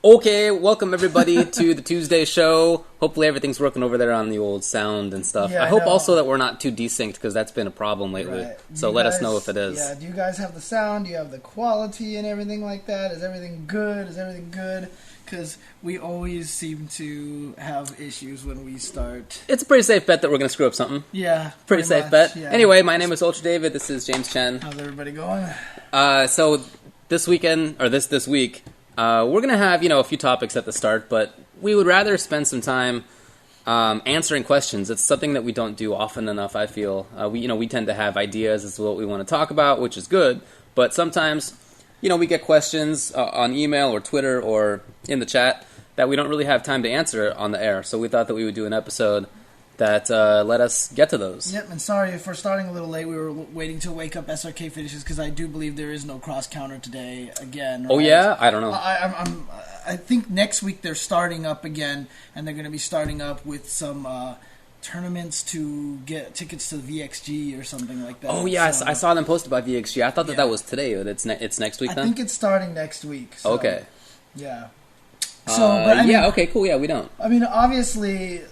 Okay, welcome everybody to the Tuesday show. Hopefully everything's working over there on the old sound and stuff. Yeah, I hope also that we're not too desynced because that's been a problem lately. Right. So let us know if it is. Yeah, do you guys have the sound? Do you have the quality and everything like that? Is everything good? Because we always seem to have issues when we start. It's a pretty safe bet that we're going to screw up something. Yeah. Pretty safe much, bet. yeah. Anyway, my name is Ultra David. This is James Chen. How's everybody going? So this weekend, or this week, we're going to have, a few topics at the start, but we would rather spend some time answering questions. It's something that we don't do often enough, I feel. We tend to have ideas as to what we want to talk about, which is good, but sometimes, we get questions on email or Twitter or in the chat that we don't really have time to answer on the air, so we thought that we would do an episode that let us get to those. Yep, and sorry if we're starting a little late. We were waiting to wake up SRK finishes because I do believe there is no cross counter today again. Right? Oh yeah? I don't know. I think next week they're starting up again, and they're going to be starting up with some tournaments to get tickets to the VXG or something like that. Oh yeah, so, I saw them post about VXG. I thought that was today, but it's next week then? I think it's starting next week. So, okay. Yeah. So, okay, cool, yeah, we don't. I mean, obviously...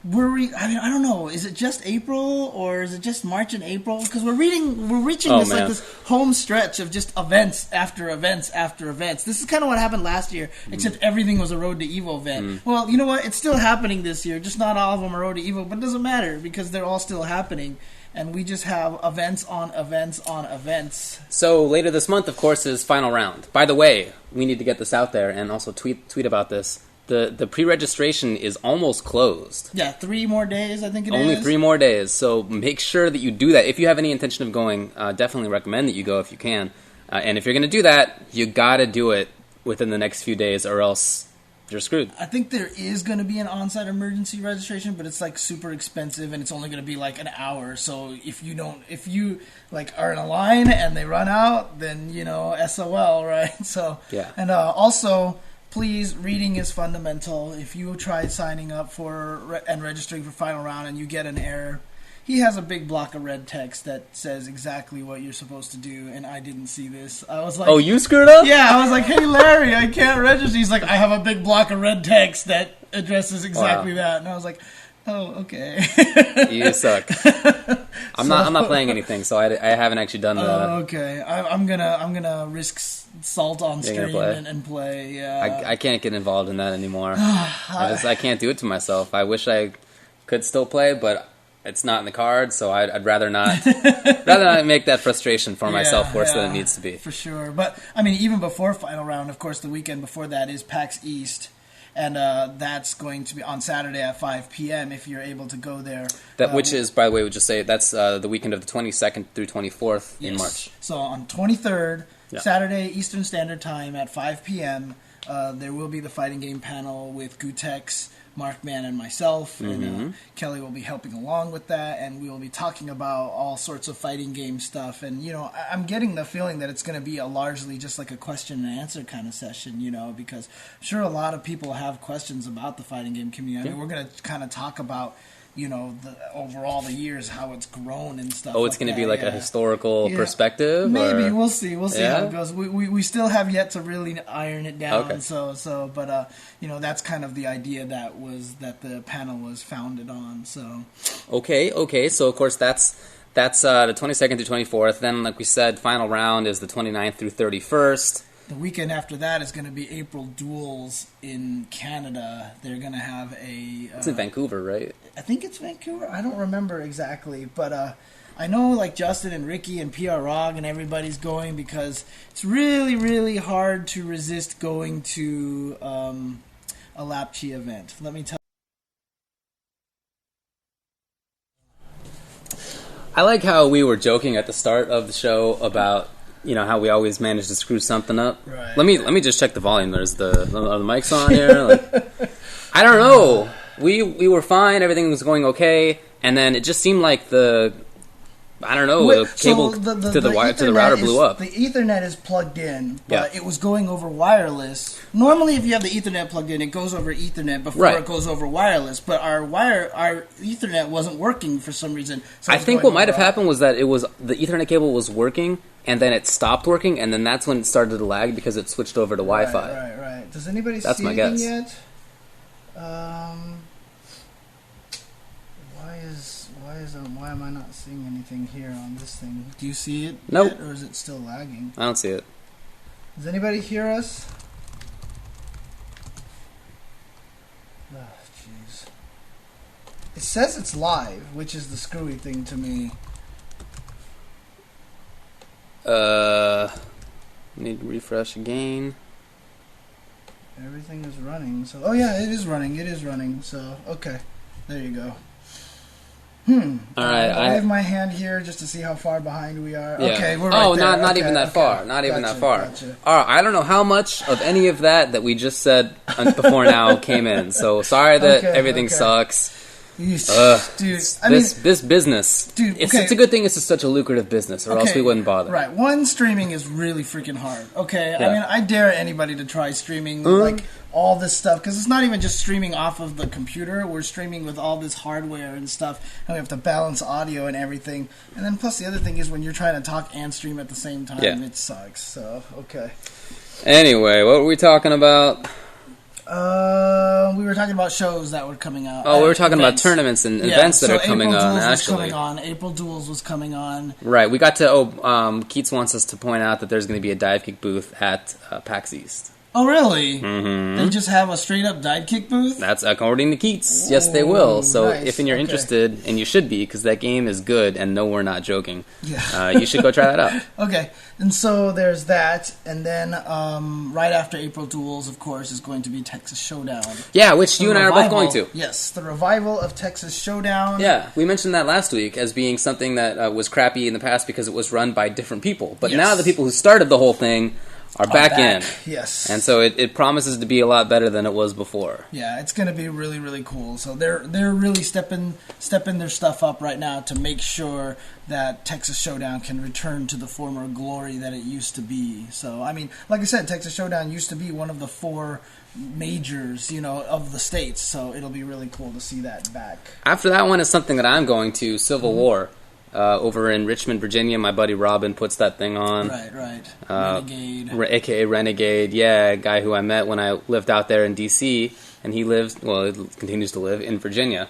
I don't know. Is it just April or is it just March and April? Because we're reaching this home stretch of just events after events after events. This is kind of what happened last year, except everything was a Road to Evo event. Well, you know what? It's still happening this year. Just not all of them are Road to Evo, but it doesn't matter because they're all still happening, and we just have events on events on events. So later this month, of course, is Final Round. By the way, we need to get this out there and also tweet about this. The pre-registration is almost closed. Yeah, 3 more days, I think it is. Only 3 more days, so make sure that you do that. If you have any intention of going, definitely recommend that you go if you can. And if you're going to do that, you got to do it within the next few days or else you're screwed. I think there is going to be an on-site emergency registration, but it's like super expensive and it's only going to be like an hour. So if you are in a line and they run out, then, SOL, right? So, yeah. And also... Please, reading is fundamental. If you try signing up for and registering for Final Round and you get an error, he has a big block of red text that says exactly what you're supposed to do, and I didn't see this. I was like... Oh, you screwed up? Yeah, I was like, hey, Larry, I can't register. He's like, I have a big block of red text that addresses exactly that. And I was like, oh, okay. You suck. I'm not playing anything, so I haven't actually done that. Oh, okay. I'm gonna risk salt on stream and play. Yeah. I can't get involved in that anymore. I can't do it to myself. I wish I could still play, but it's not in the cards, so I'd rather not make that frustration for myself worse than it needs to be. For sure. But I mean, even before Final Round, of course, the weekend before that is PAX East. And that's going to be on Saturday at 5 p.m. if you're able to go there. Which is, by the way, we would just say that's the weekend of the 22nd through 24th in March. So on 23rd, Saturday Eastern Standard Time at 5 p.m., there will be the fighting game panel with Gutex, Markman, and myself. And Kelly will be helping along with that, and we will be talking about all sorts of fighting game stuff. And, I'm getting the feeling that it's going to be largely just like a question and answer kind of session, because I'm sure a lot of people have questions about the fighting game community. I mean, we're going to kind of talk about, the years, how it's grown and stuff. Oh, it's going to be like a historical perspective? Maybe. Or? We'll see. We'll see how it goes. We still have yet to really iron it down. Okay. But that's kind of the idea that the panel was founded on. So. Okay. So, of course, that's the 22nd through 24th. Then, like we said, Final Round is the 29th through 31st. The weekend after that is going to be April Duels in Canada. They're going to have a... it's in Vancouver, right? I think it's Vancouver. I don't remember exactly. But I know like Justin and Ricky and PR Rog and everybody's going because it's really, really hard to resist going to a Lapchi event. Let me tell you. I like how we were joking at the start of the show about... how we always manage to screw something up. Right. Let me just check the volume. Are the mics on here? I don't know. We were fine. Everything was going okay, and then it just seemed like the cable to the router blew up. The Ethernet is plugged in, but it was going over wireless. Normally, if you have the Ethernet plugged in, it goes over Ethernet before it goes over wireless. But our Ethernet wasn't working for some reason. So I think what might have happened was that the Ethernet cable was working, and then it stopped working, and then that's when it started to lag because it switched over to Wi-Fi. Right. Does anybody That's see my anything guess. yet? Why am I not seeing anything here on this thing? Do you see it? Nope. Yet, or is it still lagging? I don't see it. Does anybody hear us? Oh, jeez. It says it's live, which is the screwy thing to me. Need to refresh again. Everything is running. So, oh yeah, it is running. It is running. So, okay, there you go. All right, I have my hand here just to see how far behind we are. Yeah. Okay, we're right there. not even that far. Not even that far. All right, I don't know how much of any of that we just said before now came in. So sorry that everything sucks. Dude, this business, dude, it's a good thing it's such a lucrative business, or else we wouldn't bother. Right, streaming is really freaking hard. Okay, yeah. I mean, I dare anybody to try streaming like all this stuff, because it's not even just streaming off of the computer. We're streaming with all this hardware and stuff, and we have to balance audio and everything. And then plus the other thing is when you're trying to talk and stream at the same time, it sucks. So okay. Anyway, what were we talking about? We were talking about shows that were coming out. Oh, we were talking about tournaments and events that are coming on. Actually, April Duels was coming on. Right, we got to. Keats wants us to point out that there's going to be a dive kick booth at PAX East. Oh, really? Mm-hmm. They just have a straight-up dive kick booth? That's according to Keats. Yes, they will. So if you're interested, and you should be, because that game is good, and no, we're not joking, you should go try that out. Okay, and so there's that, and then right after April Duels, of course, is going to be Texas Showdown. Yeah, which you and I are both going to. Yes, the revival of Texas Showdown. Yeah, we mentioned that last week as being something that was crappy in the past because it was run by different people. But now the people who started the whole thing are back in. Yes. And so it promises to be a lot better than it was before. Yeah, it's going to be really, really cool. So they're really stepping their stuff up right now to make sure that Texas Showdown can return to the former glory that it used to be. So, I mean, like I said, Texas Showdown used to be one of the 4 majors, of the states. So it'll be really cool to see that back. After that one is something that I'm going to, Civil War. Over in Richmond, Virginia, my buddy Robin puts that thing on. Right. Renegade. A.k.a. Renegade, yeah, a guy who I met when I lived out there in D.C., and he continues to live in Virginia.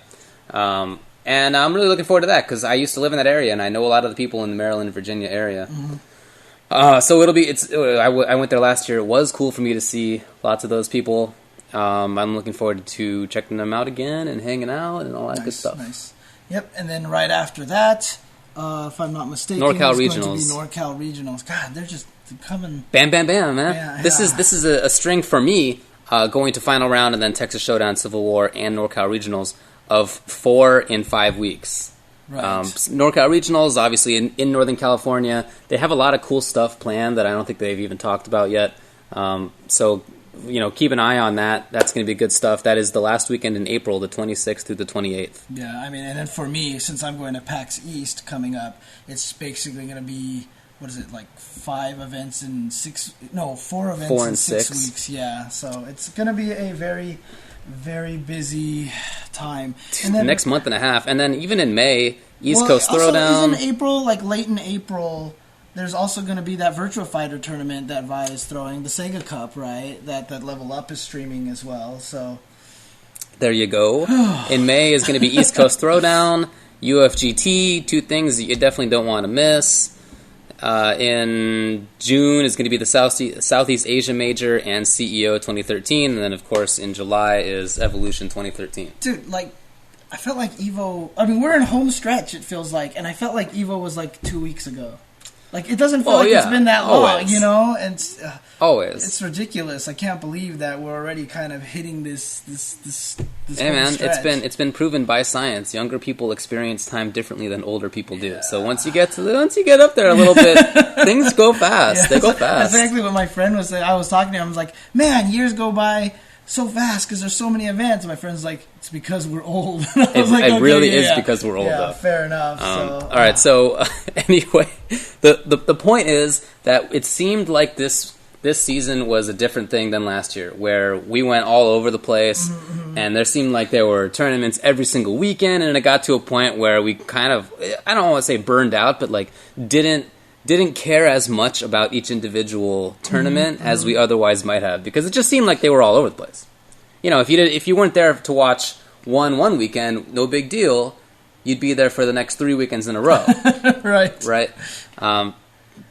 And I'm really looking forward to that, because I used to live in that area, and I know a lot of the people in the Maryland and Virginia area. Mm-hmm. So it'll be, I went there last year. It was cool for me to see lots of those people. I'm looking forward to checking them out again and hanging out and all that good stuff. Nice. Yep, and then right after that, if I'm not mistaken, NorCal it's Regionals. going to be NorCal Regionals. God, they're just coming. Bam, bam, bam, man. Yeah. This is a string for me going to Final Round and then Texas Showdown, Civil War, and NorCal Regionals of 4 in 5 weeks. Right. NorCal Regionals, obviously in Northern California, they have a lot of cool stuff planned that I don't think they've even talked about yet. So keep an eye on that. That's going to be good stuff. That is the last weekend in April, the 26th through the 28th. Yeah, I mean, and then for me, since I'm going to PAX East coming up, it's basically going to be, 4 events in 6 weeks. Yeah, so it's going to be a very, very busy time. And then, next month and a half. And then even in May, East Coast Throwdown. Is in April, late in April, there's also going to be that Virtua Fighter tournament that Vi is throwing, the Sega Cup, right? That Level Up is streaming as well. So there you go. In May is going to be East Coast Throwdown, UFGT, 2 things that you definitely don't want to miss. In June is going to be the Southeast Asia Major and CEO 2013, and then of course in July is Evolution 2013. Dude, I felt like Evo. I mean, we're in home stretch. It feels like, and I felt like Evo was 2 weeks ago. It doesn't feel it's been that long, and always. It's ridiculous. I can't believe that we're already kind of hitting this Hey man, stretch. it's been proven by science. Younger people experience time differently than older people do. So once you get up there a little bit, things go fast. Yeah, they go fast. That's exactly what my friend was saying. I was talking to him. I was like, "Man, years go by so fast because there's so many events." And my friend's like, "It's because we're old." It really is because we're old. Yeah, fair enough. All right. So anyway, the point is that it seemed like this season was a different thing than last year, where we went all over the place, and there seemed like there were tournaments every single weekend, and it got to a point where we kind of, I don't want to say burned out, but didn't didn't care as much about each individual tournament as we otherwise might have, because it just seemed like they were all over the place. You know, if you weren't there to watch one weekend, no big deal. You'd be there for the next 3 weekends in a row. Right.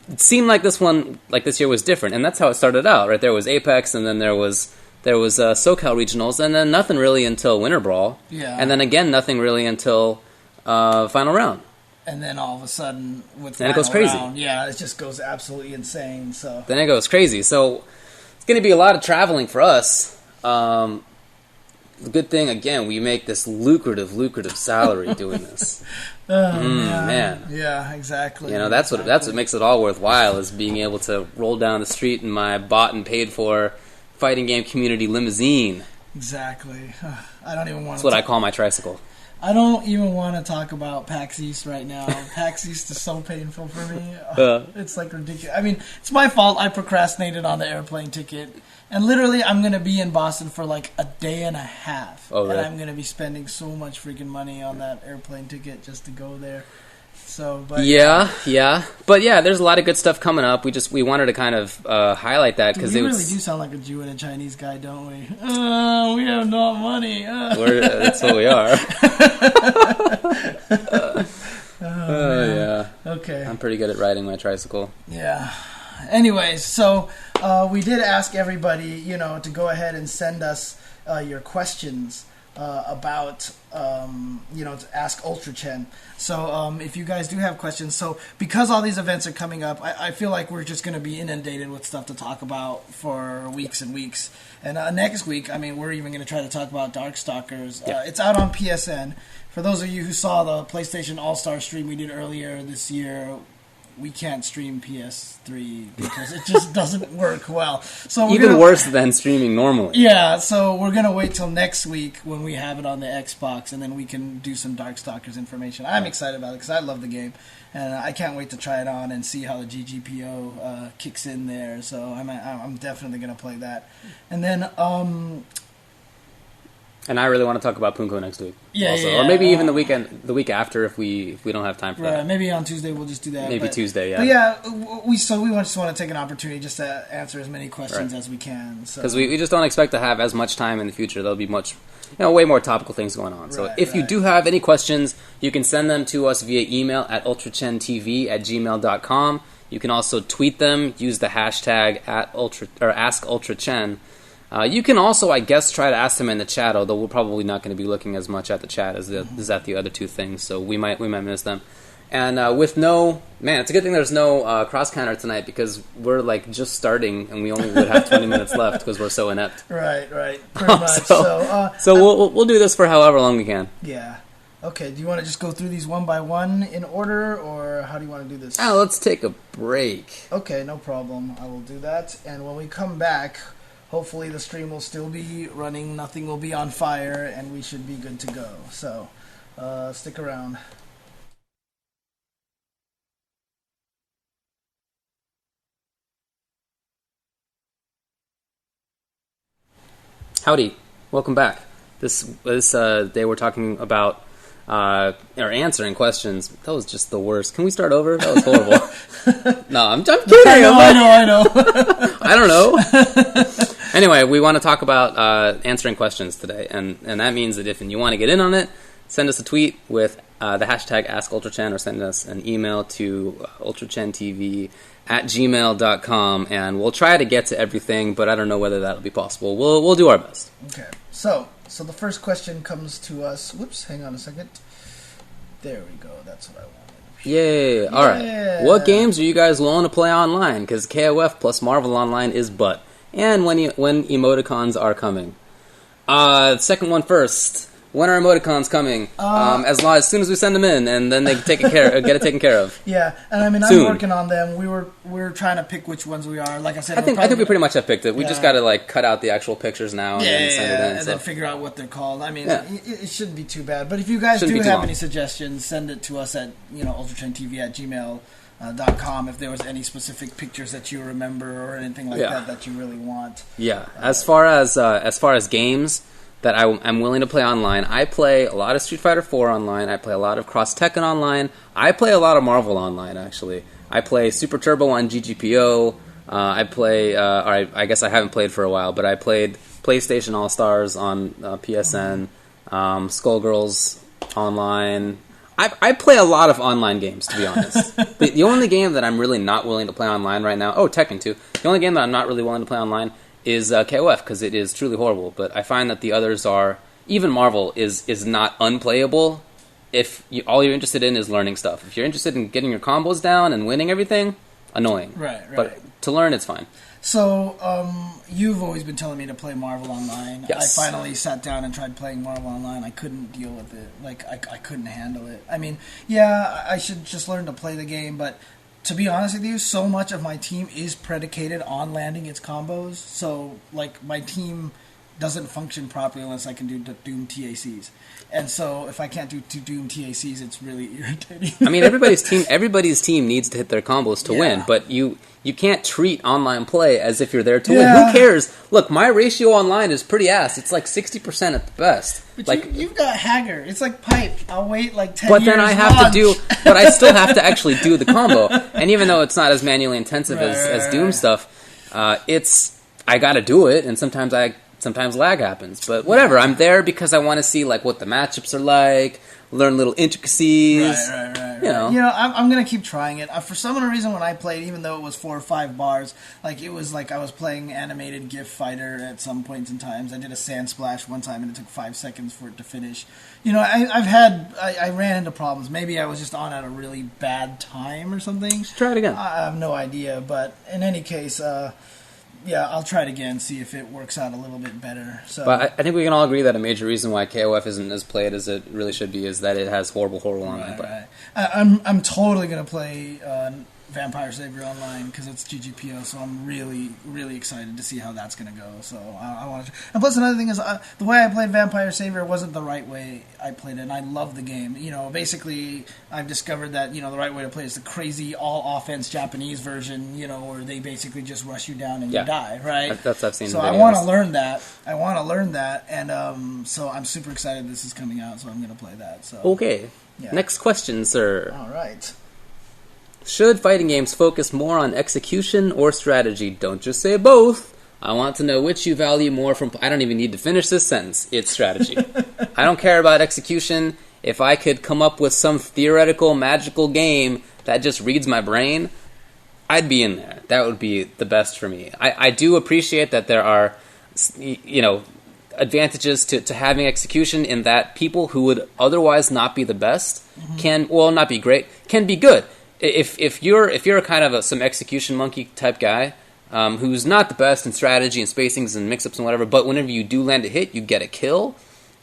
It seemed like this year was different, and that's how it started out. Right, there was Apex, and then there was SoCal regionals, and then nothing really until Winter Brawl. Yeah. And then again, nothing really until final round. And then all of a sudden, with then it goes crazy. Round, yeah, it just goes absolutely insane. So then it goes crazy. So it's going to be a lot of traveling for us. The good thing, again, we make this lucrative salary doing this. Man. Yeah, exactly. You know, that's what makes it all worthwhile, is being able to roll down the street in my bought and paid for fighting game community limousine. Exactly. I don't even want to. That's what I call my tricycle. I don't even want to talk about PAX East right now. PAX East is so painful for me. It's like ridiculous. I mean, it's my fault. I procrastinated on the airplane ticket. And literally, I'm going to be in Boston for like a day and a half. Oh, really? And I'm going to be spending so much freaking money on that airplane ticket just to go there. So, but yeah. But yeah, there's a lot of good stuff coming up. We wanted to kind of highlight that, because we really do sound like a Jew and a Chinese guy, don't we? We have no money. That's what we are. Yeah. Okay. I'm pretty good at riding my tricycle. Yeah. Anyways, so we did ask everybody, to go ahead and send us your questions about, to ask UltraChen. So if you guys do have questions, so because all these events are coming up, I feel like we're just going to be inundated with stuff to talk about for weeks and weeks. And next week, we're even going to try to talk about Darkstalkers. Yeah. It's out on PSN. For those of you who saw the PlayStation All-Star stream we did earlier this year, we can't stream PS3 because it just doesn't work well. So even worse than streaming normally. Yeah, so we're going to wait till next week when we have it on the Xbox, and then we can do some Darkstalkers information. I'm excited about it because I love the game, and I can't wait to try it on and see how the GGPO kicks in there. So I'm definitely going to play that. And then and I really want to talk about Punko next week. Yeah, also. yeah. Or maybe even the week after if we don't have time for that. Maybe on Tuesday we'll just do that. Maybe Tuesday, yeah. But yeah, we just want to take an opportunity just to answer as many questions as we can. Because we just don't expect to have as much time in the future. There'll be way more topical things going on. So if you do have any questions, you can send them to us via email at ultrachentv@gmail.com. You can also tweet them, use the hashtag @AskUltraChen. You can also, I guess, try to ask them in the chat, although we're probably not going to be looking as much at the chat as at the other two things, so we might miss them. And it's a good thing there's no cross counter tonight, because we're like just starting and we only would have 20 minutes left because we're so inept. Right, pretty much. So we'll do this for however long we can. Yeah. Okay, do you want to just go through these one by one in order, or how do you want to do this? Let's take a break. Okay, no problem. I will do that. And when we come back, hopefully the stream will still be running, nothing will be on fire, and we should be good to go. So, stick around. Howdy. Welcome back. This day we're talking about or answering questions. That was just the worst. Can we start over? That was horrible. No, I'm kidding. I know. I don't know. Anyway, we want to talk about answering questions today, and that means that if you want to get in on it, send us a tweet with the hashtag AskUltraChen, or send us an email to ultrachentv@gmail.com, and we'll try to get to everything, but I don't know whether that'll be possible. We'll do our best. Okay. So the first question comes to us. Whoops, hang on a second. There we go. That's what I wanted. Yay. All right. What games are you guys willing to play online? Because KOF plus Marvel Online is butt. And when emoticons are coming. Second one first. When are emoticons coming? As soon as we send them in, and then they get it taken care of. Yeah, and I'm working on them. We're trying to pick which ones we are. Like I said, I think we pretty much have picked it. We just got to cut out the actual pictures now and then send it in. And then figure out what they're called. It shouldn't be too bad. But if you guys do have any suggestions, send it to us at ultrachentv@gmail.com if there was any specific pictures that you remember or anything like that you really want. Yeah. As far as games that I'm willing to play online, I play a lot of Street Fighter 4 online. I play a lot of Cross Tekken online. I play a lot of Marvel online, actually. I play Super Turbo on GGPO. I play, I guess I haven't played for a while, but I played PlayStation All-Stars on PSN, Skullgirls Online. I play a lot of online games, to be honest. The only game that I'm really not willing to play online right now, Tekken 2, the only game that I'm not really willing to play online is KOF, because it is truly horrible, but I find that the others are, even Marvel is not unplayable if all you're interested in is learning stuff. If you're interested in getting your combos down and winning everything, annoying. Right. But to learn, it's fine. So, you've always been telling me to play Marvel Online. Yes. I finally sat down and tried playing Marvel Online. I couldn't deal with it. Like, I couldn't handle it. I mean, yeah, I should just learn to play the game, but to be honest with you, so much of my team is predicated on landing its combos. So, like, my team doesn't function properly unless I can do Doom TACs. And so if I can't do Doom TACs, it's really irritating. I mean, everybody's team needs to hit their combos to win, but you can't treat online play as if you're there to win. Who cares? Look, my ratio online is pretty ass. It's like 60% at the best. But like you've got Hager. It's like pipe. I'll wait like 10 but years. Then I have but I still have to actually do the combo. And even though it's not as manually intensive as Doom stuff, I got to do it, and sometimes lag happens, but whatever. I'm there because I want to see like what the matchups are like, learn little intricacies. Right. You know, I'm gonna keep trying it. For some reason, when I played, even though it was 4 or 5 bars, like it was like I was playing animated GIF fighter at some points in times. I did a sand splash one time, and it took 5 seconds for it to finish. You know, I ran into problems. Maybe I was just on at a really bad time or something. Just try it again. I have no idea, but in any case. Yeah, I'll try it again, see if it works out a little bit better. So, but I think we can all agree that a major reason why KOF isn't as played as it really should be is that it has horrible online play. Right. I'm totally going to play Vampire Savior Online because it's GGPO, so I'm really, really excited to see how that's going to go. So I want to. And plus, another thing is the way I played Vampire Savior wasn't the right way I played it, and I love the game. You know, basically, I've discovered that the right way to play is the crazy all-offense Japanese version. You know, where they basically just rush you down and you die. Right. That's I've seen. So I want to learn that. And so I'm super excited this is coming out. So I'm going to play that. So okay. Yeah. Next question, sir. All right. Should fighting games focus more on execution or strategy? Don't just say both. I want to know which you value more from... I don't even need to finish this sentence. It's strategy. I don't care about execution. If I could come up with some theoretical, magical game that just reads my brain, I'd be in there. That would be the best for me. I do appreciate that there are, advantages to having execution in that people who would otherwise not be the best not be great, can be good. If you're a kind of some execution monkey type guy who's not the best in strategy and spacings and mix-ups and whatever, but whenever you do land a hit, you get a kill,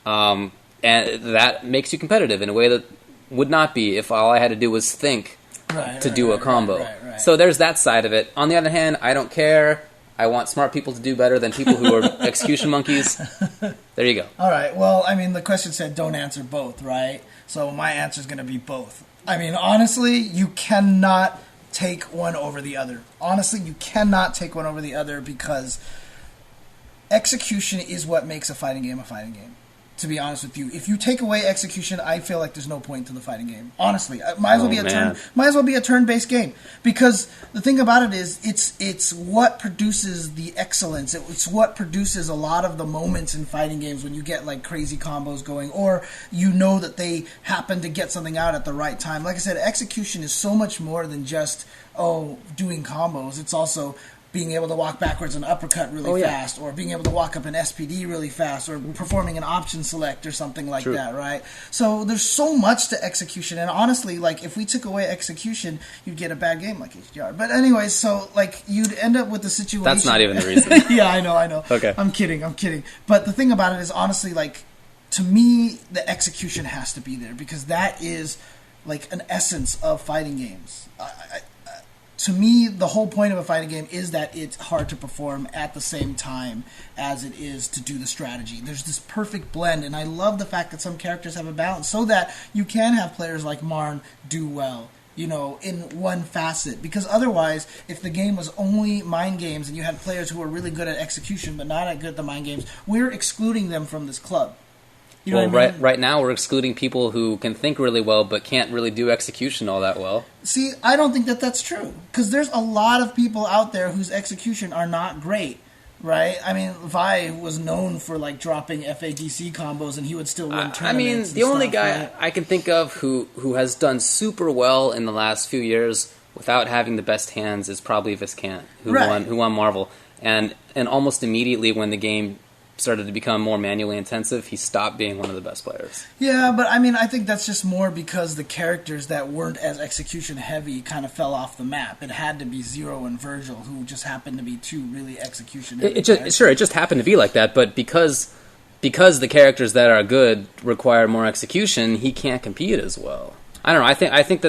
and that makes you competitive in a way that would not be if all I had to do was think to do a combo. Right. So there's that side of it. On the other hand, I don't care. I want smart people to do better than people who are execution monkeys. There you go. All right. Well, I mean, the question said don't answer both, right? So my answer is going to be both. I mean, honestly, you cannot take one over the other. Honestly, you cannot take one over the other because execution is what makes a fighting game a fighting game. To be honest with you, if you take away execution, I feel like there's no point to the fighting game. Honestly, it might as well be a turn-based game because the thing about it is, it's what produces the excellence. It's what produces a lot of the moments in fighting games when you get like crazy combos going, or that they happen to get something out at the right time. Like I said, execution is so much more than just doing combos. It's also being able to walk backwards and uppercut really fast, or being able to walk up an SPD really fast, or performing an option select or something like that, right? So there's so much to execution, and honestly, like, if we took away execution, you'd get a bad game like HDR. But anyways, so, like, you'd end up with the situation... That's not even the reason. Yeah, I know. Okay. I'm kidding. But the thing about it is, honestly, like, to me, the execution has to be there, because that is, like, an essence of fighting games. To me, the whole point of a fighting game is that it's hard to perform at the same time as it is to do the strategy. There's this perfect blend, and I love the fact that some characters have a balance so that you can have players like Marn do well, in one facet. Because otherwise, if the game was only mind games and you had players who were really good at execution but not at good at the mind games, we're excluding them from this club. You know well, what I mean? right now we're excluding people who can think really well but can't really do execution all that well. See, I don't think that that's true. Because there's a lot of people out there whose execution are not great, right? I mean, Vi was known for, like, dropping FADC combos, and he would still win tournaments. I mean, the only guy I can think of who has done super well in the last few years without having the best hands is probably Viscant, who won Marvel. And almost immediately when the game started to become more manually intensive, he stopped being one of the best players. Yeah, but I mean, I think that's just more because the characters that weren't as execution heavy kind of fell off the map. It had to be Zero and Virgil, who just happened to be two really execution heavy. It just happened to be like that, but because the characters that are good require more execution, he can't compete as well. I don't know. I think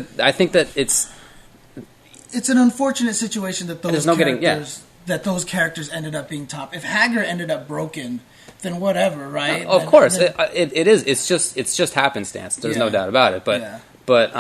that it's an unfortunate situation that those those characters ended up being top. If Hager ended up broken, then whatever, right? Of course, it is. It's just happenstance. There's no doubt about it. But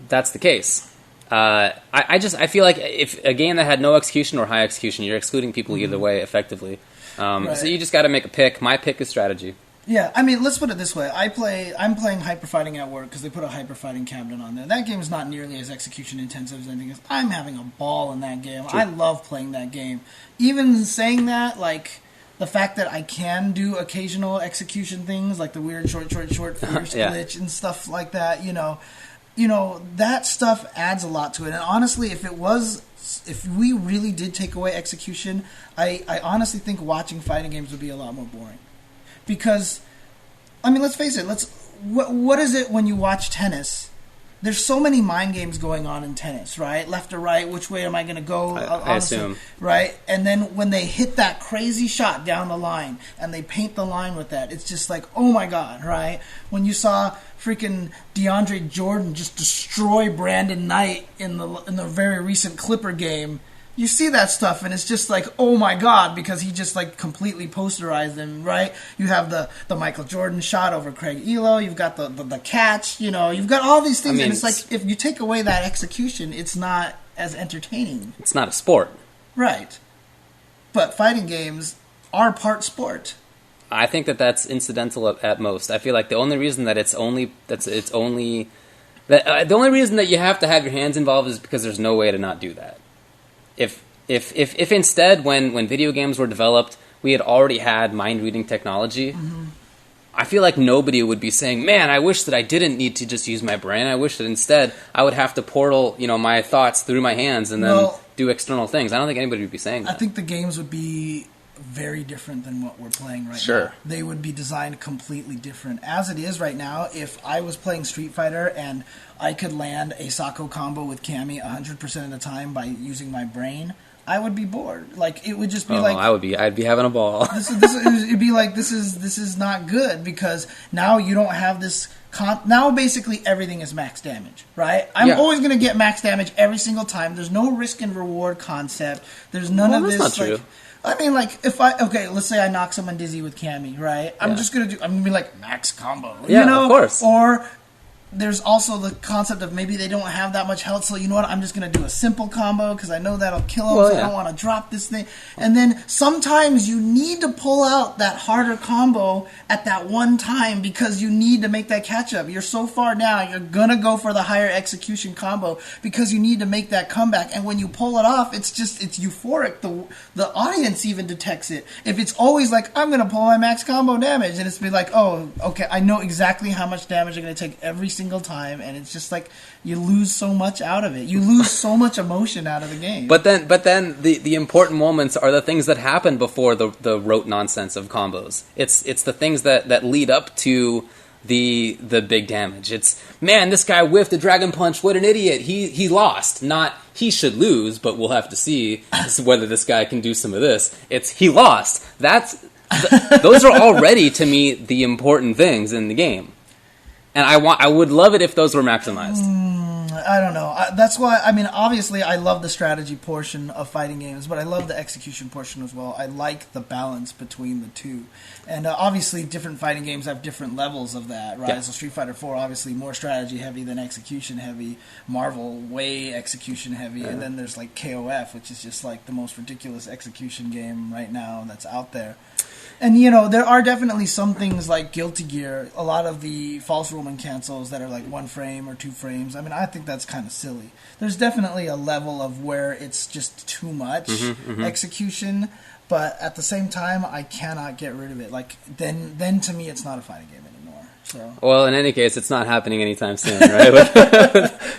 that's the case. I feel like if a game that had no execution or high execution, you're excluding people either way effectively. So you just got to make a pick. My pick is strategy. Yeah, I mean, let's put it this way. I'm playing Hyper Fighting at work because they put a Hyper Fighting cabinet on there. That game is not nearly as execution intensive as anything else. I'm having a ball in that game. True. I love playing that game. Even saying that, like, the fact that I can do occasional execution things, like the weird short fierce glitch and stuff like that, you know, that stuff adds a lot to it. And honestly, if we really did take away execution, I honestly think watching fighting games would be a lot more boring. Because, I mean, let's face it. What is it when you watch tennis? There's so many mind games going on in tennis, right? Left or right? Which way am I going to go? I assume. Right? And then when they hit that crazy shot down the line and they paint the line with that, it's just like, oh my God, right? When you saw freaking DeAndre Jordan just destroy Brandon Knight in the very recent Clipper game, you see that stuff, and it's just like, oh my God, because he just like completely posterized them, right? You have the Michael Jordan shot over Craig Elo, you've got the catch, you've got all these things, and it's like, if you take away that execution, it's not as entertaining. It's not a sport. Right. But fighting games are part sport. I think that's incidental at most. I feel like the only reason that the only reason that you have to have your hands involved is because there's no way to not do that. If instead, when video games were developed, we had already had mind-reading technology, I feel like nobody would be saying, man, I wish that I didn't need to just use my brain. I wish that instead I would have to portal, my thoughts through my hands and then do external things. I don't think anybody would be saying that. I think the games would be very different than what we're playing right now. Sure. They would be designed completely different. As it is right now, if I was playing Street Fighter and I could land a Sako combo with Cammy 100% of the time by using my brain, I would be bored. Like, it would just be I'd be having a ball. It'd be like, this is not good, because now you don't have this now basically everything is max damage, right? I'm always going to get max damage every single time. There's no risk and reward concept. There's none of this. That's not true. I mean, like, let's say I knock someone dizzy with Cammy, right? I'm going to be like, max combo. Yeah, of course. Or there's also the concept of maybe they don't have that much health, so you know what, I'm just going to do a simple combo because I know that'll kill them, I don't want to drop this thing. And then sometimes you need to pull out that harder combo at that one time because you need to make that catch-up. You're so far down, you're going to go for the higher execution combo because you need to make that comeback. And when you pull it off, it's euphoric. The audience even detects it. If it's always like, I'm going to pull my max combo damage, and it's be like, oh, okay, I know exactly how much damage I'm going to take every single time, and it's just like you lose so much out of it. You lose so much emotion out of the game. But then the important moments are the things that happen before the rote nonsense of combos. It's the things that lead up to the big damage. It's, man, this guy whiffed a dragon punch. What an idiot. He lost. Not he should lose, but we'll have to see whether this guy can do some of this. It's he lost. Those are already to me the important things in the game. And I would love it if those were maximized. I don't know. That's why, I mean, obviously I love the strategy portion of fighting games, but I love the execution portion as well. I like the balance between the two. And obviously different fighting games have different levels of that, right? Yeah. So Street Fighter 4, obviously more strategy heavy than execution heavy. Marvel, way execution heavy. Yeah. And then there's like KOF, which is just like the most ridiculous execution game right now that's out there. And, you know, there are definitely some things like Guilty Gear, a lot of the false Roman cancels that are like 1 frame or 2 frames. I mean, I think that's kind of silly. There's definitely a level of where it's just too much execution, but at the same time, I cannot get rid of it. Like, then to me, it's not a fighting game anymore. So. Well, in any case, it's not happening anytime soon, right?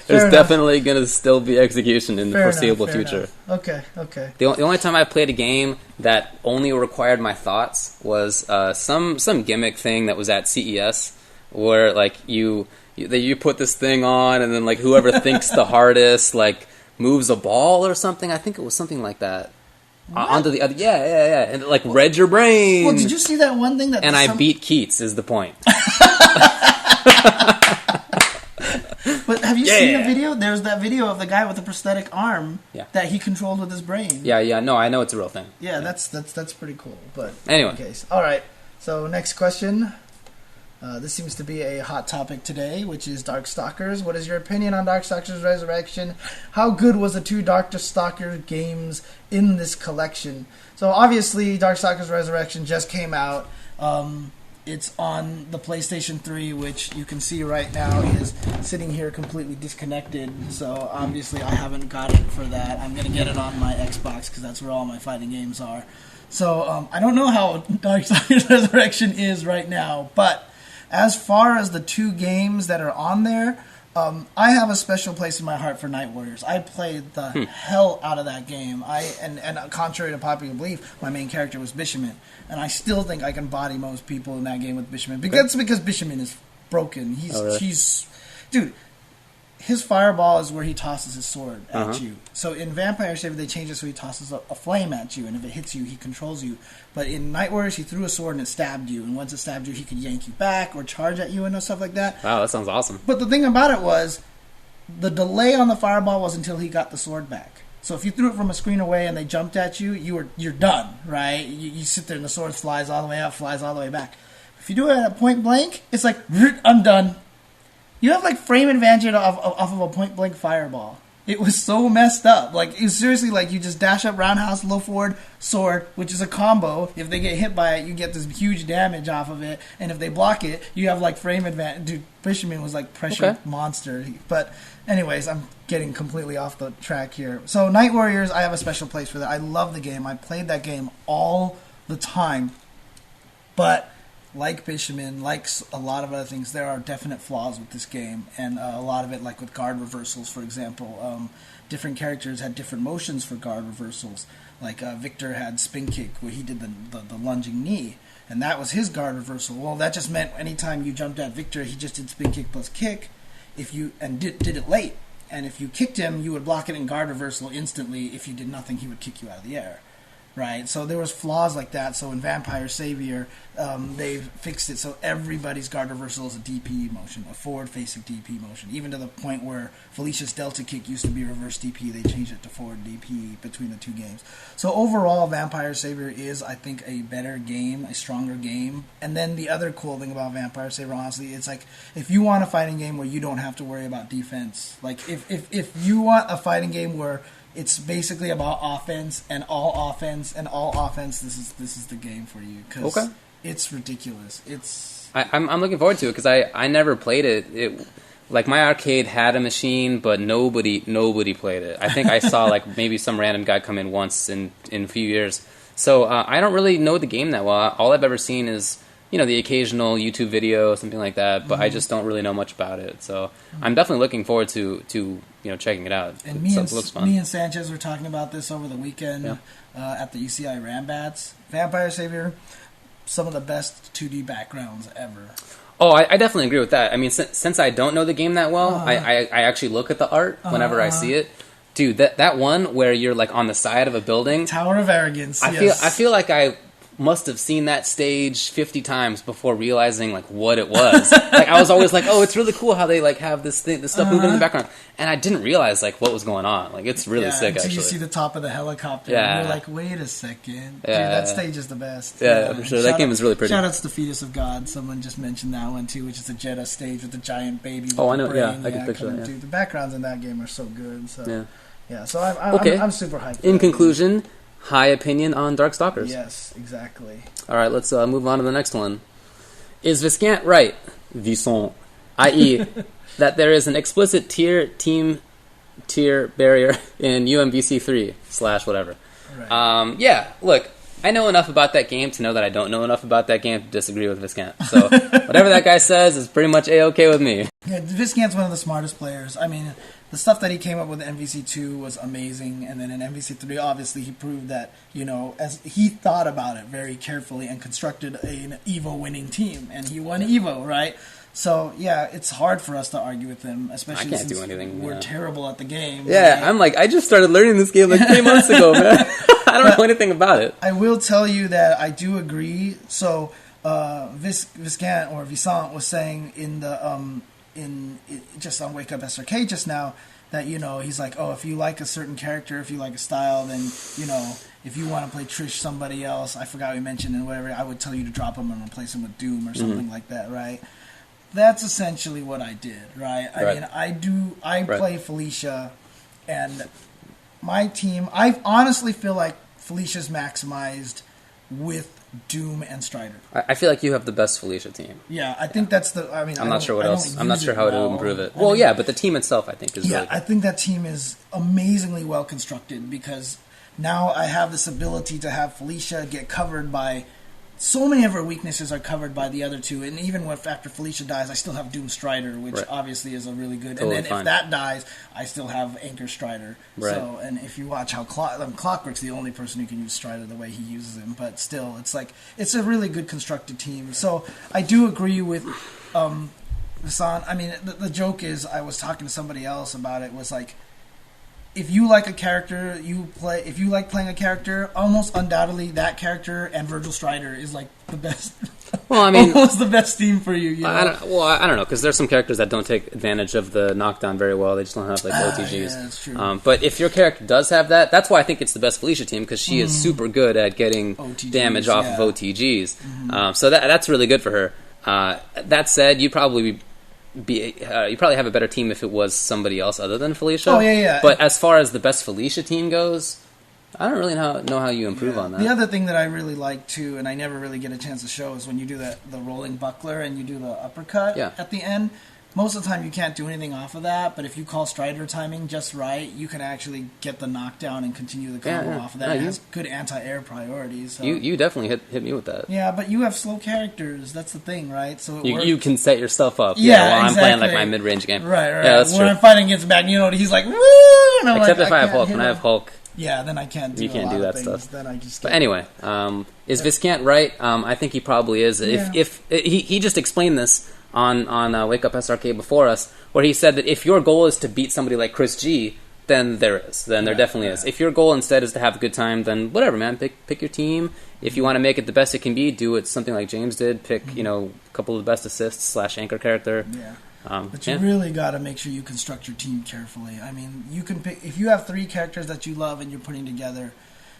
There's definitely going to still be execution in the foreseeable future. Okay. The only time I played a game that only required my thoughts was some gimmick thing that was at CES, where like you put this thing on, and then like whoever thinks the hardest like moves a ball or something. I think it was something like that. Onto the other, yeah, and it, like read your brain. Well, did you see that one thing that? And I beat Keats is the point. But have you seen the video? There's that video of the guy with the prosthetic arm that he controlled with his brain. Yeah. No, I know it's a real thing. Yeah, that's pretty cool. But anyway, all right. So next question. This seems to be a hot topic today, which is Darkstalkers. What is your opinion on Darkstalkers Resurrection? How good was the 2 Darkstalkers games in this collection? So obviously, Darkstalkers Resurrection just came out. It's on the PlayStation 3, which you can see right now is sitting here completely disconnected. So obviously, I haven't got it for that. I'm going to get it on my Xbox because that's where all my fighting games are. So I don't know how Darkstalkers Resurrection is right now, but as far as the 2 games that are on there, I have a special place in my heart for Night Warriors. I played the hell out of that game. And contrary to popular belief, my main character was Bishamon, and I still think I can body most people in that game with Bishamon. Because Bishamon is broken. He's dude. His fireball is where he tosses his sword at you. So in Vampire Savior, they changed it so he tosses a flame at you, and if it hits you, he controls you. But in Night Warriors, he threw a sword and it stabbed you, and once it stabbed you, he could yank you back or charge at you and stuff like that. Wow, that sounds awesome. But the thing about it was, the delay on the fireball was until he got the sword back. So if you threw it from a screen away and they jumped at you, you're done, right? You sit there and the sword flies all the way out, flies all the way back. If you do it at point blank, it's like, I'm done. You have like frame advantage off of a point blank fireball. It was so messed up. Like, it was seriously like you just dash up, roundhouse, low forward, sword, which is a combo. If they get hit by it, you get this huge damage off of it. And if they block it, you have like frame advantage. Dude, Fisherman was like pressure monster. But anyways, I'm getting completely off the track here. So Night Warriors, I have a special place for that. I love the game. I played that game all the time. But like Bishamon, like a lot of other things, there are definite flaws with this game, and a lot of it, like with guard reversals, for example, different characters had different motions for guard reversals. Like Victor had spin kick, where he did the lunging knee, and that was his guard reversal. Well, that just meant anytime you jumped at Victor, he just did spin kick plus kick, did it late, and if you kicked him, you would block it in guard reversal instantly. If you did nothing, he would kick you out of the air. Right, so there was flaws like that. So in Vampire Savior, they fixed it so everybody's guard reversal is a DP motion, a forward-facing DP motion. Even to the point where Felicia's Delta Kick used to be reverse DP, they changed it to forward DP between the 2 games. So overall, Vampire Savior is, I think, a better game, a stronger game. And then the other cool thing about Vampire Savior, honestly, it's like if you want a fighting game where you don't have to worry about defense, like if you want a fighting game where it's basically about offense, this is the game for you, because it's ridiculous. I'm looking forward to it because I never played it. Like my arcade had a machine, but nobody played it. I think I saw like maybe some random guy come in once in a few years. So I don't really know the game that well. All I've ever seen is the occasional YouTube video, something like that. But I just don't really know much about it. So I'm definitely looking forward to checking it out. And me and Sanchez were talking about this over the weekend at the UCI Rambats. Vampire Savior, some of the best 2D backgrounds ever. Oh, I definitely agree with that. I mean, since I don't know the game that well, I actually look at the art whenever I see it. Dude, that one where you're like on the side of a building, Tower of Arrogance. I feel like I must have seen that stage 50 times before realizing like what it was. Like I was always like, oh, it's really cool how they like have this stuff moving in the background, and I didn't realize like what was going on. Like it's really sick. Actually, you see the top of the helicopter, and you're like, wait a second, dude, that stage is the best. Yeah, for sure. That game is really pretty. Shout outs to Fetus of God. Someone just mentioned that one too, which is the Jeddah stage with the giant baby. Oh, I know. Brain. I can picture that. Dude, the backgrounds in that game are so good. So yeah. So I'm super hyped. In conclusion, high opinion on Darkstalkers. Yes, exactly. All right, let's move on to the next one. Is Viscant right, Viscant, i.e., that there is an explicit team tier barrier in UMVC3 / whatever? Right. Yeah, look, I know enough about that game to know that I don't know enough about that game to disagree with Viscant. So whatever that guy says is pretty much A-okay with me. Yeah, Viscant's one of the smartest players. I mean, the stuff that he came up with in MVC2 was amazing, and then in MVC3, obviously, he proved that, as he thought about it very carefully and constructed an EVO-winning team, and he won EVO, right? So, yeah, it's hard for us to argue with him, especially I can't since do anything, we're terrible at the game. Yeah, right? I'm like, I just started learning this game like 3 months ago, man. I don't know anything about it. I will tell you that I do agree. So, Viscant or Visant was saying in the just on Wake Up SRK just now that he's like, oh, if you like a certain character, if you like a style, then if you want to play Trish somebody else, I forgot we mentioned and whatever, I would tell you to drop him and replace him with Doom or something like that, right? That's essentially what I did, right? I mean, I play Felicia, and my team, I honestly feel like Felicia's maximized with Doom and Strider. I feel like you have the best Felicia team. Yeah, I think that's the. I mean, I'm not sure what else. I'm not sure how to improve it. Well, yeah, but the team itself, I think, is really good. I think that team is amazingly well constructed because now I have this ability to have Felicia get covered by. So many of her weaknesses are covered by the other two, and even after Felicia dies, I still have Doom Strider, which obviously is a really good. Totally and then if that dies, I still have Anchor Strider. Right. So, and if you watch how Clockwork's the only person who can use Strider the way he uses him, but still, it's a really good constructed team. So I do agree with Hassan. I mean, the joke is, I was talking to somebody else about it. Was like, if you like a character, if you like playing a character, almost undoubtedly that character and Virgil Strider is like the best. Well, I mean, almost the best team for you. I don't know, because there's some characters that don't take advantage of the knockdown very well. They just don't have like OTGs. Yeah, that's true. But if your character does have that, that's why I think it's the best Felicia team, because she is super good at getting damage off of OTGs. Mm-hmm. So that's really good for her. That said, you probably have a better team if it was somebody else other than Felicia. Oh, yeah. But as far as the best Felicia team goes, I don't really know how you improve on that. The other thing that I really like too, and I never really get a chance to show, is when you do the rolling buckler and you do the uppercut at the end. Most of the time you can't do anything off of that, but if you call Strider timing just right, you can actually get the knockdown and continue the combo off of that. It has good anti-air priorities. So. You definitely hit me with that. Yeah, but you have slow characters. That's the thing, right? So you can set yourself up. Yeah, while exactly. I'm playing like my mid-range game. Right. Yeah, that's true. When I'm fighting against Mac, he's like, woo! And I'm Except like, if I have Hulk. When I have Hulk... Yeah, then I can't do. You can't do that stuff. Then I just. But anyway, is Viscant right? I think he probably is. If he just explained this on Wake Up SRK before us, where he said that if your goal is to beat somebody like Chris G, then there definitely is. If your goal instead is to have a good time, then whatever, man. Pick your team. If you want to make it the best it can be, do it something like James did. Pick a couple of the best assists / anchor character. Yeah. But you really got to make sure you construct your team carefully. I mean, you can pick if you have 3 characters that you love and you're putting together,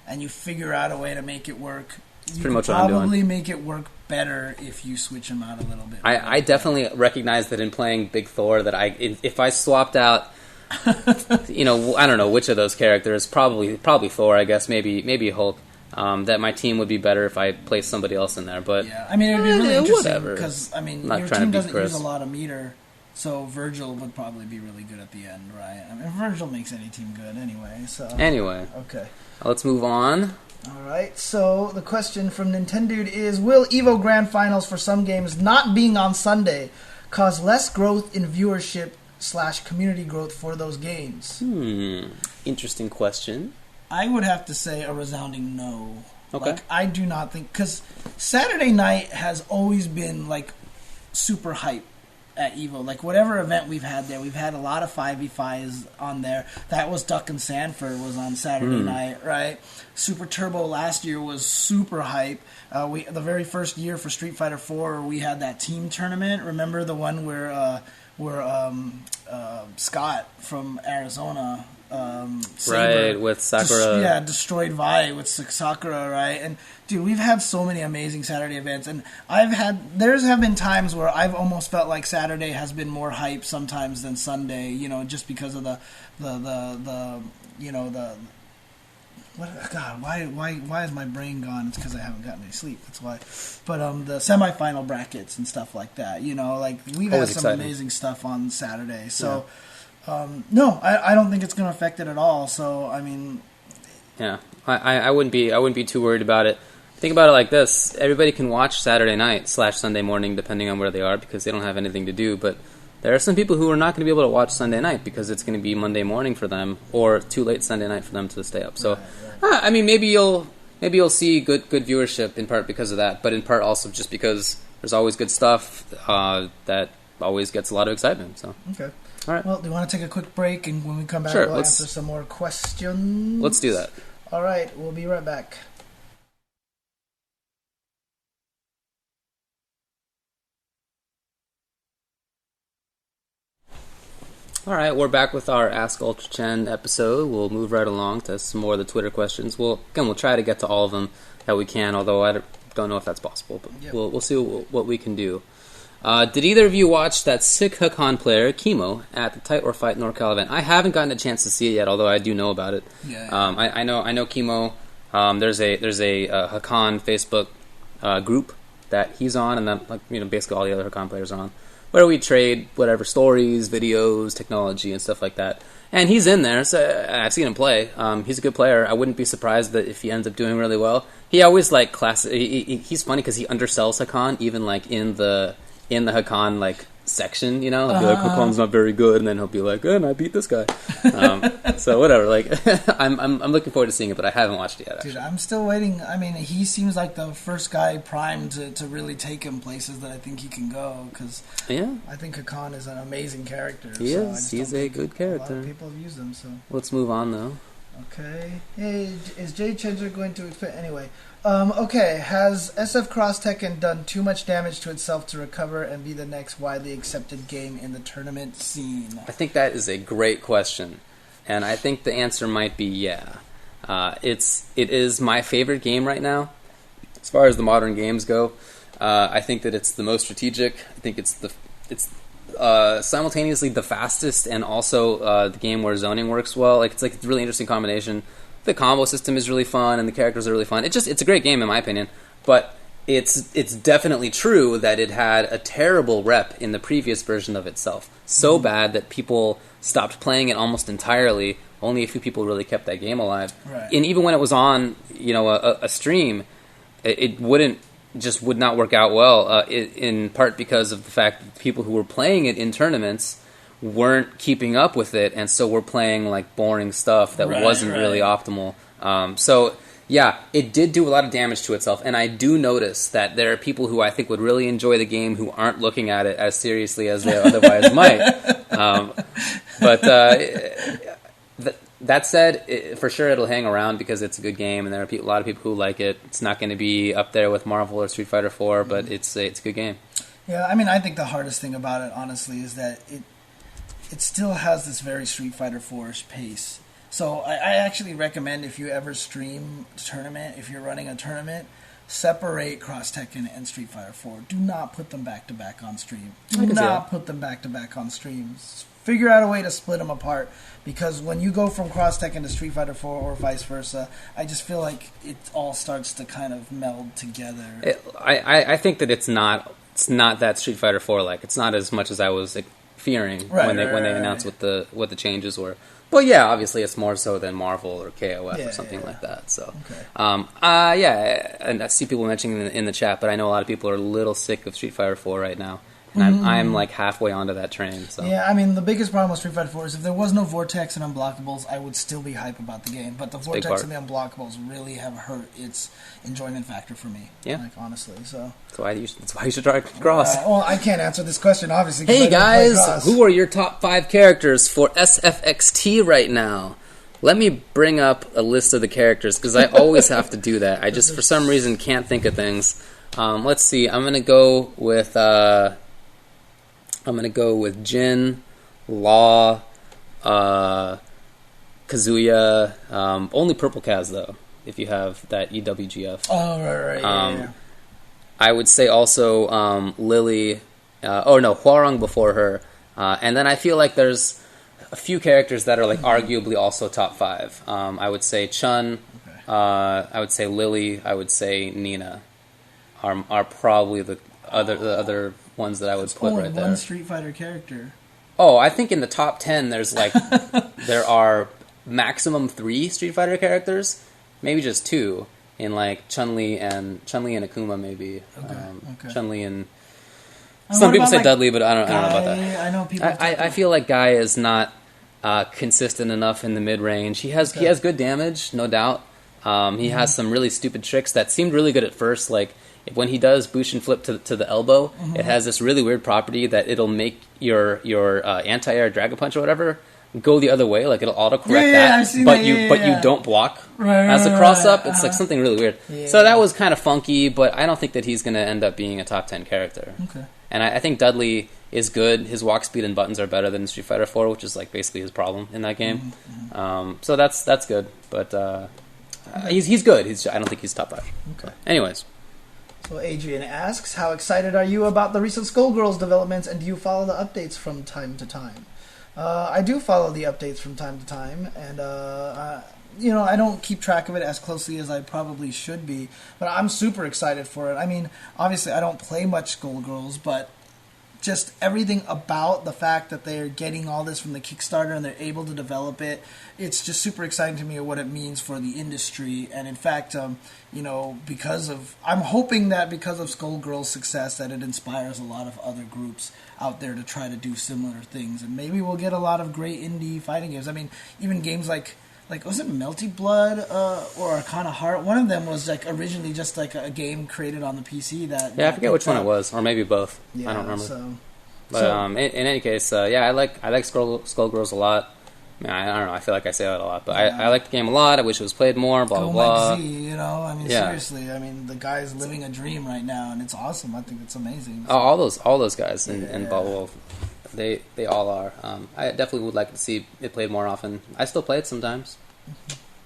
and you figure out a way to make it work. You can probably make it work better if you switch them out a little bit. I definitely recognize that in playing Big Thor, that if I swapped out, I don't know which of those characters, probably Thor, I guess, maybe Hulk. That my team would be better if I placed somebody else in there. But yeah, I mean, it would be really interesting whatever. Because your team doesn't use a lot of meter. So Virgil would probably be really good at the end, right? I mean, Virgil makes any team good anyway. So okay, let's move on. All right. So the question from Nintendude is: will Evo Grand Finals for some games not being on Sunday cause less growth in viewership / community growth for those games? Interesting question. I would have to say a resounding no. Okay. I do not think, because Saturday night has always been super hype at Evo. Whatever event we've had there, we've had a lot of 5v5s on there. That was Duck and Sanford was on Saturday night, right? Super Turbo last year was super hype. The very first year for Street Fighter 4, we had that team tournament. Remember the one where Scott from Arizona, Saber, with Sakura, destroyed Vi with Sakura, right? And dude, we've had so many amazing Saturday events, and there have been times where I've almost felt like Saturday has been more hype sometimes than Sunday, just because of the God, why is my brain gone? It's because I haven't gotten any sleep. That's why. But the semifinal brackets and stuff like that. Like we've had some amazing stuff on Saturday. So no, I don't think it's going to affect it at all. So I mean, yeah, I wouldn't be too worried about it. Think about it like this: everybody can watch Saturday night / Sunday morning, depending on where they are, because they don't have anything to do. But there are some people who are not going to be able to watch Sunday night because it's going to be Monday morning for them, or too late Sunday night for them to stay up. So, I mean, maybe you'll see good viewership in part because of that, but in part also just because there's always good stuff that always gets a lot of excitement. So, okay, all right. Well, do you want to take a quick break, and when we come back, we'll answer some more questions? Let's do that. All right, we'll be right back. All right, we're back with our Ask UltraChen episode. We'll move right along to some more of the Twitter questions. We'll try to get to all of them that we can, although I don't know if that's possible. But we'll see what we can do. Did either of you watch that sick Hakan player, Chemo, at the Tight or Fight NorCal event? I haven't gotten a chance to see it yet, although I do know about it. Yeah. I know Chemo. There's a Hakan Facebook group that he's on, and that basically all the other Hakan players are on, where we trade whatever stories, videos, technology, and stuff like that. And he's in there, so I've seen him play. He's a good player. I wouldn't be surprised that if he ends up doing really well. He always he's funny because he undersells Hakan, even in the Hakan section. He'll be like, Hakan's not very good, and then he'll be like, and I beat this guy. So whatever. I'm looking forward to seeing it, but I haven't watched it yet. Actually. Dude, I'm still waiting. I mean, he seems like the first guy primed to really take him places that I think he can go. Because I think Hakan is an amazing character. He is. He's a good character. A lot of people have used him. So let's move on though. Okay. Hey, is jchensor going to fit anyway? Okay, has SF Cross Tekken done too much damage to itself to recover and be the next widely accepted game in the tournament scene? I think that is a great question, and I think the answer might be yeah. It is my favorite game right now, as far as the modern games go. I think that it's the most strategic. I think it's simultaneously the fastest and also the game where zoning works well. It's a really interesting combination. The combo system is really fun, and the characters are really fun. It's a great game in my opinion, but it's definitely true that it had a terrible rep in the previous version of itself. So bad that people stopped playing it almost entirely. Only a few people really kept that game alive. Right. And even when it was on, a stream, it would not work out well. In part because of the fact that people who were playing it in tournaments weren't keeping up with it, and so we're playing boring stuff that wasn't really optimal. So yeah, it did do a lot of damage to itself, and I do notice that there are people who I think would really enjoy the game who aren't looking at it as seriously as they otherwise might. That said, for sure it'll hang around because it's a good game, and there are a lot of people who like it. It's not going to be up there with Marvel or Street Fighter 4, but it's a good game. Yeah, I mean, I think the hardest thing about it, honestly, is that it still has this very Street Fighter 4-ish pace. So I actually recommend if you ever stream a tournament, if you're running a tournament, separate Cross Tekken and Street Fighter 4. Do not put them back to back on stream. Do not put them back to back on streams. Figure out a way to split them apart, because when you go from Cross Tekken to Street Fighter 4 or vice versa, I just feel like it all starts to kind of meld together. I think that it's not that Street Fighter 4 like. It's not as much as I was fearing when they announced what the changes were. Well, yeah, obviously it's more so than Marvel or KOF or something like that. So, and I see people mentioning in the chat, but I know a lot of people are a little sick of Street Fighter 4 right now. And I'm halfway onto that train. So. Yeah, I mean, the biggest problem with Street Fighter 4 is if there was no Vortex and Unblockables, I would still be hype about the game. But the Vortex and the Unblockables really have hurt its enjoyment factor for me. Yeah. Honestly, so. That's why you should try Cross. Well, I can't answer this question, obviously. Hey, guys, who are your top 5 characters for SFXT right now? Let me bring up a list of the characters, because I always have to do that. I just, for some reason, can't think of things. Let's see. I'm going to go with Jin, Law, Kazuya. Only Purple Kaz, though, if you have that EWGF. Oh, right. Yeah. I would say also Lily. Hwarung before her. And then I feel like there's a few characters that are arguably also top 5. I would say Chun, I would say Lily. I would say Nina are probably the other ones that I would put only right one there. Street Fighter character. Oh, I think in the top 10 there's like there are maximum 3 Street Fighter characters, maybe just 2 in like Chun-Li and Akuma maybe. Okay. Chun-Li and And some what people about, say like, Dudley, but I don't know about Guy? that. I know people. I feel like Guy is not consistent enough in the mid range. He has good damage, no doubt. He has some really stupid tricks that seemed really good at first. Like when he does Bushin flip to the elbow, it has this really weird property that it'll make your anti-air Dragon Punch or whatever go the other way. Like it'll autocorrect that, I've seen but that. you don't block as a cross up. It's like something really weird. Yeah. So that was kind of funky, but I don't think that he's going to end up being a top 10 character. Okay. And I think Dudley is good. His walk speed and buttons are better than Street Fighter 4, which is like basically his problem in that game. So that's good, but he's good. I don't think he's top 5. Okay. Anyways, So Adrian asks, how excited are you about the recent Skullgirls developments, and do you follow the updates from time to time? I do follow the updates from time to time, and I don't keep track of it as closely as I probably should be, but I'm super excited for it. I mean, obviously I don't play much Skullgirls, but just everything about the fact that they're getting all this from the Kickstarter and they're able to develop it, it's just super exciting to me what it means for the industry. And in fact, I'm hoping that because of Skullgirls' success that it inspires a lot of other groups out there to try to do similar things. And maybe we'll get a lot of great indie fighting games. I mean, even games like was it Melty Blood or Arcana Heart? One of them was like originally just like a game created on the PC that. yeah, I forget which one it was, or maybe both. Yeah, I don't remember. So, But in any case, I like Skullgirls a lot. I mean, I don't know. I feel like I say that a lot, but I like the game a lot. I wish it was played more. Blah blah blah. Like Z, I mean, seriously. I mean, the guy's living a dream right now, and it's awesome. I think it's amazing. Oh, all those guys in Blah blah. They all are. I definitely would like to see it played more often. I still play it sometimes.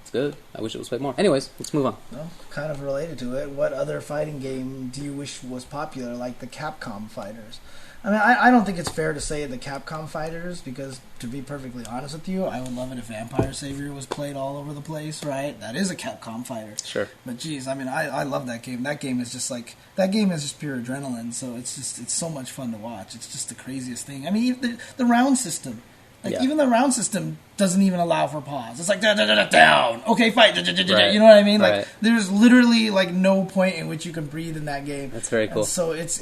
It's good. I wish it was played more. Anyways, let's move on. well, kind of related to it, what other fighting game do you wish was popular, like the Capcom fighters? I mean, I don't think it's fair to say the Capcom fighters, because to be perfectly honest with you, I would love it if Vampire Savior was played all over the place, right? That is a Capcom fighter. Sure. But geez, I mean, I love that game. That game is just pure adrenaline, so it's so much fun to watch. It's just the craziest thing. I mean, the round system. Even the round system doesn't even allow for pause. It's like down. Okay, fight. Right. You know what I mean? Right. There's literally no point in which you can breathe in that game. That's very cool. And so it's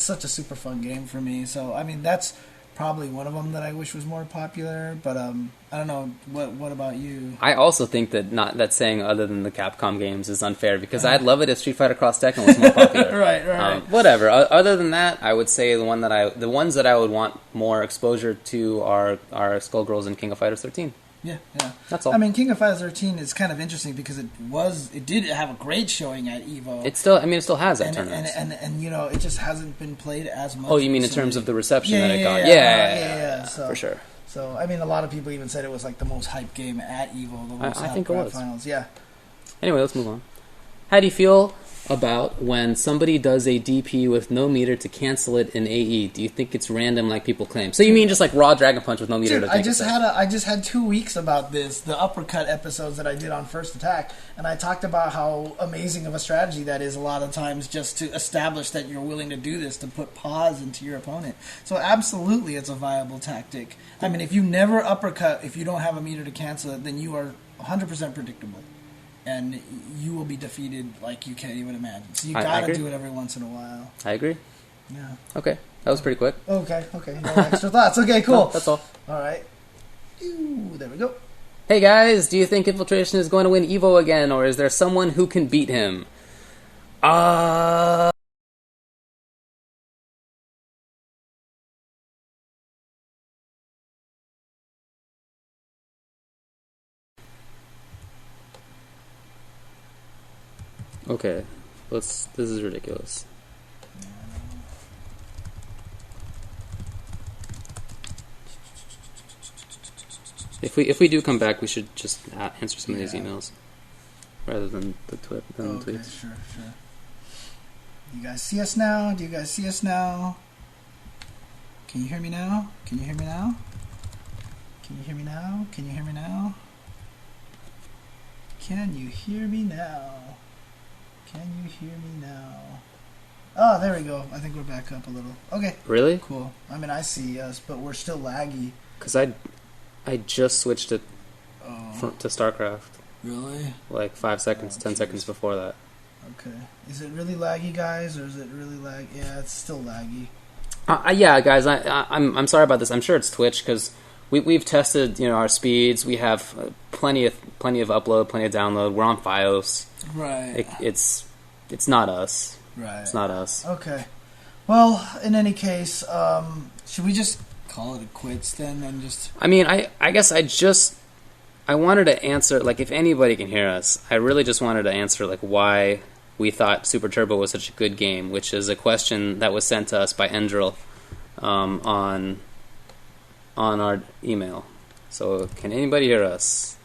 such a super fun game for me. So I mean, that's probably one of them that I wish was more popular. But I don't know. What about you? I also think that saying other than the Capcom games is unfair, because I'd love it if Street Fighter Cross Tekken was more popular. Right. Whatever. Other than that, I would say the ones that I would want more exposure to are Skullgirls and King of Fighters 13. Yeah. That's all. I mean, King of Fighters 13 is kind of interesting because it did have a great showing at EVO. It still has that and tournament. and it just hasn't been played as much. Oh, you mean in recently. terms of the reception that it got? Yeah. So, for sure. So, I mean, a lot of people even said it was like the most hyped game at EVO. The most I hyped think it grand was. finals. Yeah. Anyway, let's move on. How do you feel about when somebody does a DP with no meter to cancel it in AE? Do you think it's random like people claim? So you mean just like raw Dragon Punch with no meter Dude, to take I just had 2 weeks about this, the uppercut episodes that I did on First Attack, and I talked about how amazing of a strategy that is a lot of times just to establish that you're willing to do this, to put pause into your opponent. So absolutely it's a viable tactic. I mean, if you never uppercut, if you don't have a meter to cancel it, then you are 100% predictable. And you will be defeated like you can't even imagine. So you gotta do it every once in a while. I agree. Yeah. Okay, that was pretty quick. Okay. No extra thoughts. Okay, cool. No, that's all. All right. Ooh, there we go. Hey guys, do you think Infiltration is going to win EVO again, or is there someone who can beat him? Okay, this is ridiculous. If we do come back, we should just answer some of these emails rather than the tweets. Sure. You guys see us now? Do you guys see us now? Can you hear me now? Can you hear me now? Can you hear me now? Can you hear me now? Can you hear me now? Can you hear me now? Oh, there we go. I think we're back up a little. Okay. Really? Cool. I mean, I see us, but we're still laggy. Because I just switched it to StarCraft. Really? Like 5 seconds, 10 seconds before that. Okay. Is it really laggy, guys, or is it really lag? Yeah, it's still laggy. Yeah, guys, I'm sorry about this. I'm sure it's Twitch because we've tested our speeds. We have plenty of upload, plenty of download. We're on FiOS. Right. It's not us. Right. It's not us. Okay. Well, in any case, should we just call it a quits then and just... I mean, I guess I wanted to answer, like, if anybody can hear us, I really just wanted to answer, like, why we thought Super Turbo was such a good game, which is a question that was sent to us by Endril on our email. So, can anybody hear us?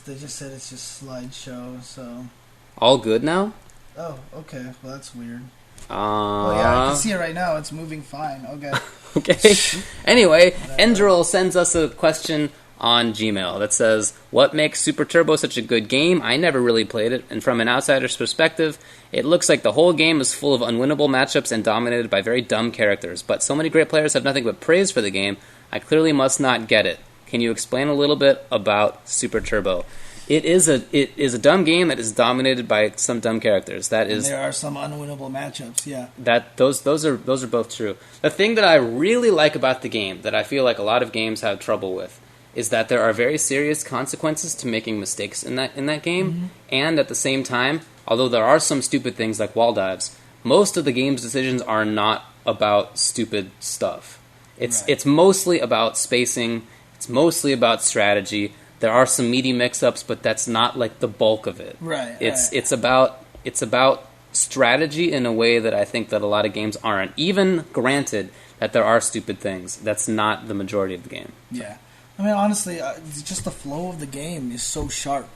They just said it's just slideshow, so... All good now? Oh, okay. Well, that's weird. Oh, yeah, I can see it right now. It's moving fine. Okay. Okay. Anyway, Endril sends us a question on Gmail that says, what makes Super Turbo such a good game? I never really played it, and from an outsider's perspective, it looks like the whole game is full of unwinnable matchups and dominated by very dumb characters, but so many great players have nothing but praise for the game, I clearly must not get it. Can you explain a little bit about Super Turbo? It is a dumb game that is dominated by some dumb characters. That is, and there are some unwinnable matchups. Yeah. Those are both true. The thing that I really like about the game, that I feel like a lot of games have trouble with, is that there are very serious consequences to making mistakes in that game, mm-hmm. and at the same time, although there are some stupid things like wall dives, most of the game's decisions are not about stupid stuff. It's mostly about spacing. It's mostly about strategy. There are some meaty mix-ups, but that's not like the bulk of it. Right. It's about strategy in a way that I think that a lot of games aren't. Even granted that there are stupid things, that's not the majority of the game. Yeah. I mean, honestly, just the flow of the game is so sharp.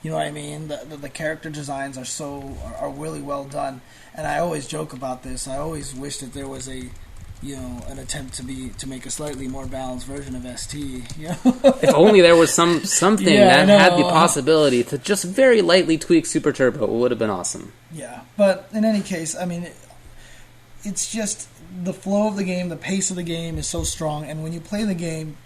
You know what I mean? The character designs are really well done. And I always joke about this. I always wish that there was an attempt to make a slightly more balanced version of ST. If only there was something that had the possibility to just very lightly tweak Super Turbo, it would have been awesome. Yeah, but in any case, I mean, it's just the flow of the game, the pace of the game is so strong, and when you play the game,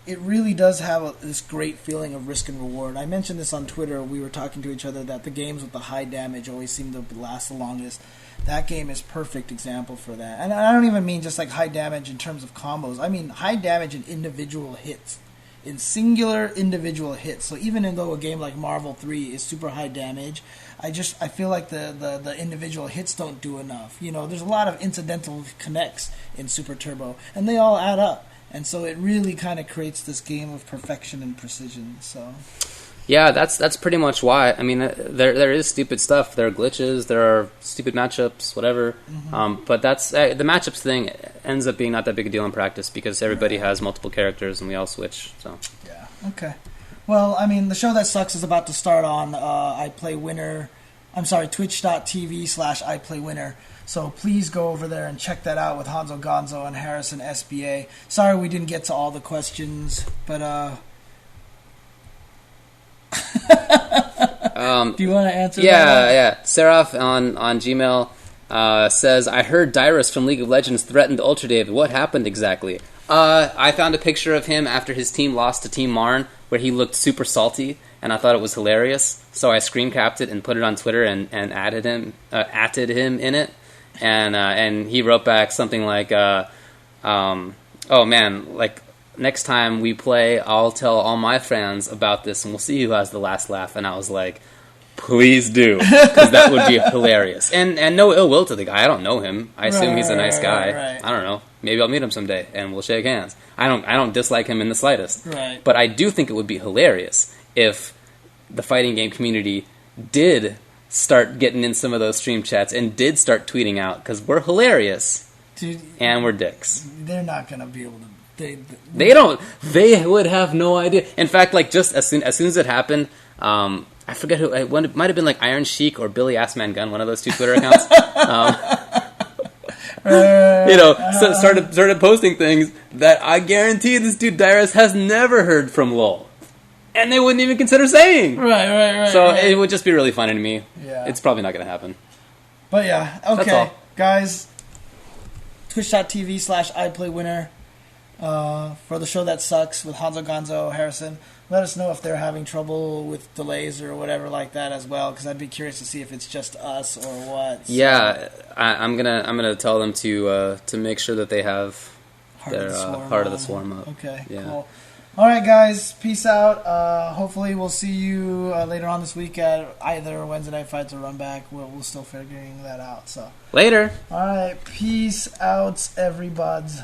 it really does have this great feeling of risk and reward. I mentioned this on Twitter. We were talking to each other that the games with the high damage always seem to last the longest. That game is perfect example for that. And I don't even mean just like high damage in terms of combos. I mean high damage in individual hits. In singular individual hits. So even though a game like Marvel 3 is super high damage, I feel like the individual hits don't do enough. There's a lot of incidental connects in Super Turbo, and they all add up. And so it really kind of creates this game of perfection and precision. So, yeah, that's pretty much why. I mean, there is stupid stuff. There are glitches. There are stupid matchups. Whatever. Mm-hmm. But that's the matchups thing ends up being not that big a deal in practice because everybody has multiple characters and we all switch. So yeah. Okay. Well, I mean, the show that sucks is about to start on twitch.tv/iplaywinner. So please go over there and check that out with Hanzo Gonzo and Harrison SBA. Sorry we didn't get to all the questions, but do you want to answer that? Yeah. Seraph on Gmail says, I heard Dyrus from League of Legends threatened Ultra David. What happened exactly? I found a picture of him after his team lost to Team Marn where he looked super salty, and I thought it was hilarious. So I screen capped it and put it on Twitter and added him in it. And he wrote back something like, oh man, like next time we play, I'll tell all my fans about this and we'll see who has the last laugh. And I was like, please do, because that would be hilarious. And no ill will to the guy. I don't know him. I assume he's a nice guy. Right. I don't know. Maybe I'll meet him someday and we'll shake hands. I don't dislike him in the slightest. Right. But I do think it would be hilarious if the fighting game community did start getting in some of those stream chats and did start tweeting out, because we're hilarious. Dude, and we're dicks. They're not going to be able to... They would have no idea. In fact, like, just as soon as it happened, I forget who, it might have been like Iron Sheik or Billy Assman Gun, one of those two Twitter accounts. Started posting things that I guarantee this dude Dyrus has never heard from LOL. and they wouldn't even consider saying. Right. So it would just be really funny to me. Yeah. It's probably not going to happen. But yeah, That's okay, all. guys. Twitch.tv/iPlayWinner for the show that sucks with Hanzo Gonzo Harrison. Let us know if they're having trouble with delays or whatever like that as well, because I'd be curious to see if it's just us or what. So, Yeah, I'm gonna tell them to make sure that they have their Heart of the Swarm up. Okay, yeah. Cool. All right, guys, peace out. Hopefully, we'll see you later on this week at either Wednesday Night Fights or Run Back. We're still figuring that out. So Later. all right, peace out, everybuds.